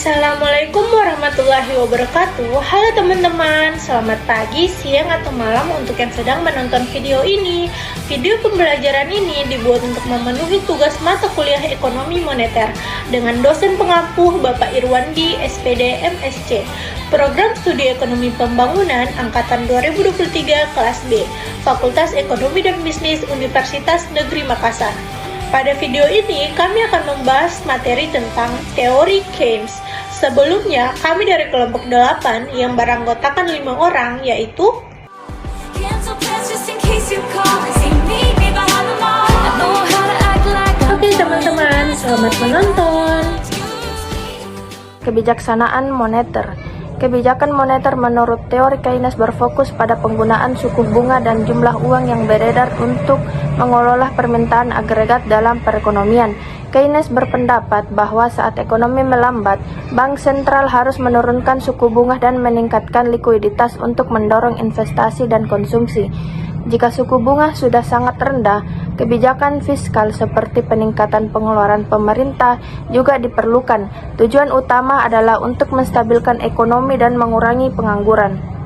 Assalamualaikum warahmatullahi wabarakatuh. Halo teman-teman, selamat pagi, siang, atau malam untuk yang sedang menonton video ini. Video pembelajaran ini dibuat untuk memenuhi tugas mata kuliah ekonomi moneter dengan dosen pengampuh Bapak Irwandi, SPD, MSc. Program Studi Ekonomi Pembangunan Angkatan 2023 Kelas B, Fakultas Ekonomi dan Bisnis Universitas Negeri Makassar. Pada video ini, kami akan membahas materi tentang teori Keynes. Sebelumnya, kami dari kelompok 8 yang beranggotakan 5 orang, yaitu Oke teman-teman, selamat menonton. Kebijaksanaan moneter. Kebijakan moneter menurut teori Keynes berfokus pada penggunaan suku bunga dan jumlah uang yang beredar untuk mengelola permintaan agregat dalam perekonomian. Keynes berpendapat bahwa saat ekonomi melambat, bank sentral harus menurunkan suku bunga dan meningkatkan likuiditas untuk mendorong investasi dan konsumsi. Jika suku bunga sudah sangat rendah, kebijakan fiskal seperti peningkatan pengeluaran pemerintah juga diperlukan. Tujuan utama adalah untuk menstabilkan ekonomi dan mengurangi pengangguran.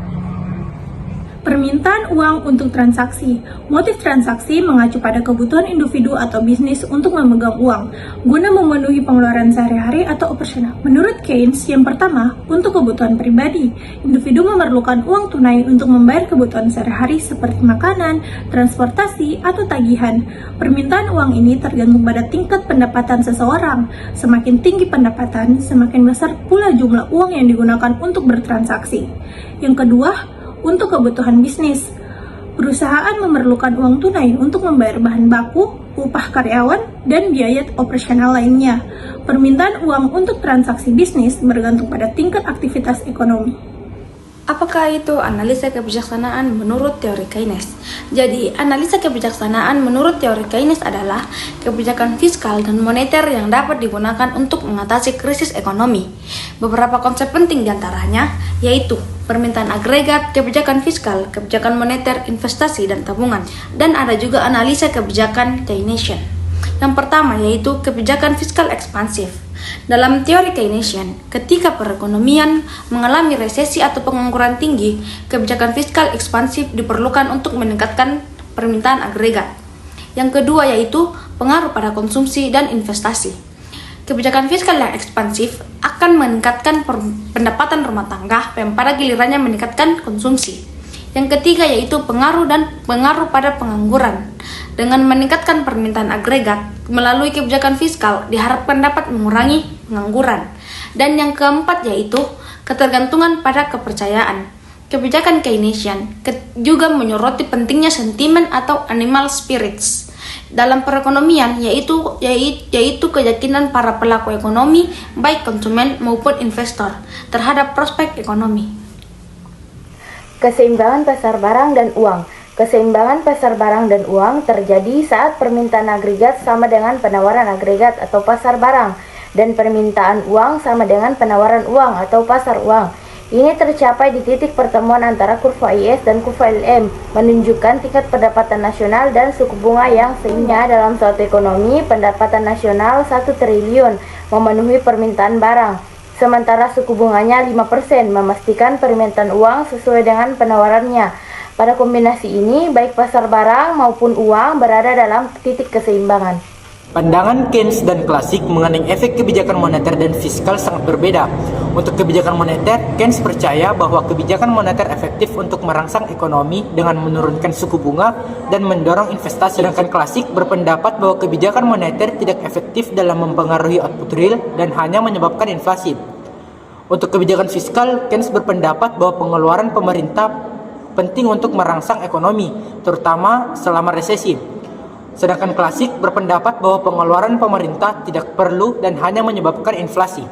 Permintaan uang untuk transaksi. Motif transaksi mengacu pada kebutuhan individu atau bisnis untuk memegang uang, guna memenuhi pengeluaran sehari-hari atau operasional. Menurut Keynes, yang pertama, untuk kebutuhan pribadi. Individu memerlukan uang tunai untuk membayar kebutuhan sehari-hari seperti makanan, transportasi, atau tagihan. Permintaan uang ini tergantung pada tingkat pendapatan seseorang. Semakin tinggi pendapatan, semakin besar pula jumlah uang yang digunakan untuk bertransaksi. Yang kedua, untuk kebutuhan bisnis. Perusahaan memerlukan uang tunai untuk membayar bahan baku, upah karyawan, dan biaya operasional lainnya. Permintaan uang untuk transaksi bisnis bergantung pada tingkat aktivitas ekonomi. Apakah itu analisa kebijaksanaan menurut teori Keynes? Jadi, analisa kebijaksanaan menurut teori Keynes adalah kebijakan fiskal dan moneter yang dapat digunakan untuk mengatasi krisis ekonomi. Beberapa konsep penting diantaranya yaitu permintaan agregat, kebijakan fiskal, kebijakan moneter, investasi, dan tabungan. Dan ada juga analisa kebijakan Keynesian. Yang pertama yaitu kebijakan fiskal ekspansif. Dalam teori Keynesian, ketika perekonomian mengalami resesi atau pengangguran tinggi, kebijakan fiskal ekspansif diperlukan untuk meningkatkan permintaan agregat. Yang kedua yaitu pengaruh pada konsumsi dan investasi. Kebijakan fiskal yang ekspansif akan meningkatkan pendapatan rumah tangga yang pada gilirannya meningkatkan konsumsi. Yang ketiga yaitu pengaruh pada pengangguran. Dengan meningkatkan permintaan agregat melalui kebijakan fiskal diharapkan dapat mengurangi pengangguran. Dan yang keempat yaitu ketergantungan pada kepercayaan. Kebijakan Keynesian juga menyoroti pentingnya sentimen atau animal spirits dalam perekonomian, yaitu keyakinan para pelaku ekonomi, baik konsumen maupun investor, terhadap prospek ekonomi. Keseimbangan pasar barang dan uang. Keseimbangan pasar barang dan uang terjadi saat permintaan agregat sama dengan penawaran agregat atau pasar barang, dan permintaan uang sama dengan penawaran uang atau pasar uang. Ini tercapai di titik pertemuan antara kurva IS dan kurva LM, menunjukkan tingkat pendapatan nasional dan suku bunga yang seimbang. Dalam suatu ekonomi, pendapatan nasional 1 triliun memenuhi permintaan barang, sementara suku bunganya 5%, memastikan permintaan uang sesuai dengan penawarannya. Pada kombinasi ini, baik pasar barang maupun uang berada dalam titik keseimbangan. Pandangan Keynes dan klasik mengenai efek kebijakan moneter dan fiskal sangat berbeda. Untuk kebijakan moneter, Keynes percaya bahwa kebijakan moneter efektif untuk merangsang ekonomi dengan menurunkan suku bunga dan mendorong investasi. Sedangkan klasik berpendapat bahwa kebijakan moneter tidak efektif dalam mempengaruhi output real dan hanya menyebabkan inflasi. Untuk kebijakan fiskal, Keynes berpendapat bahwa pengeluaran pemerintah penting untuk merangsang ekonomi, terutama selama resesi. Sedangkan klasik berpendapat bahwa pengeluaran pemerintah tidak perlu dan hanya menyebabkan inflasi.